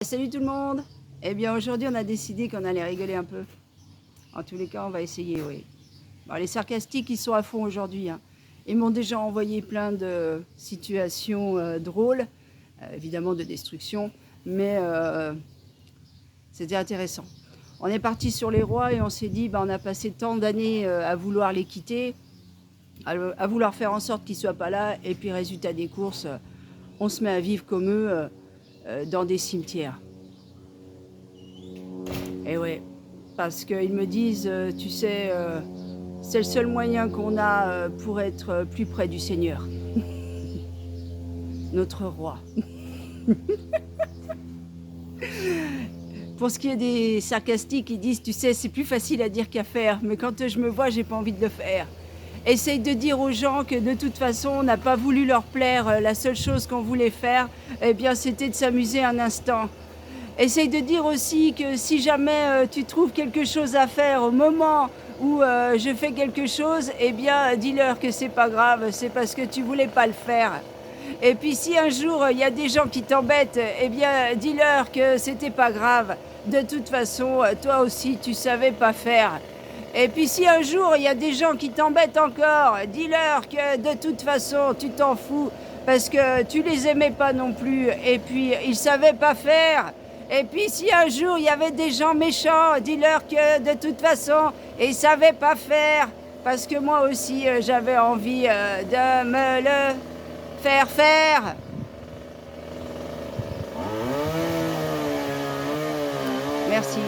Salut tout le monde. Eh bien aujourd'hui on a décidé qu'on allait rigoler un peu. En tous les cas on va essayer, oui. Bon, les sarcastiques ils sont à fond aujourd'hui, hein. Ils m'ont déjà envoyé plein de situations drôles, évidemment de destruction, mais c'était intéressant. On est parti sur les rois et on s'est dit on a passé tant d'années à vouloir les quitter, à vouloir faire en sorte qu'ils ne soient pas là, et puis résultat des courses, on se met à vivre comme eux dans des cimetières. Et ouais, parce qu'ils me disent, tu sais, c'est le seul moyen qu'on a pour être plus près du Seigneur. Notre roi. Pour ce qui est des sarcastiques, ils disent, tu sais, c'est plus facile à dire qu'à faire, mais quand je me vois, j'ai pas envie de le faire. Essaye de dire aux gens que de toute façon, on n'a pas voulu leur plaire. La seule chose qu'on voulait faire, eh bien, c'était de s'amuser un instant. Essaye de dire aussi que si jamais tu trouves quelque chose à faire au moment où je fais quelque chose, eh bien, dis-leur que c'est pas grave, c'est parce que tu voulais pas le faire. Et puis si un jour il y a des gens qui t'embêtent, eh bien, dis-leur que c'était pas grave. De toute façon, toi aussi, tu savais pas faire. Et puis si un jour il y a des gens qui t'embêtent encore, dis-leur que de toute façon, tu t'en fous parce que tu les aimais pas non plus. Et puis ils savaient pas faire. Et puis si un jour il y avait des gens méchants, dis-leur que de toute façon, ils ne savaient pas faire. Parce que moi aussi, j'avais envie de me le faire faire. Merci.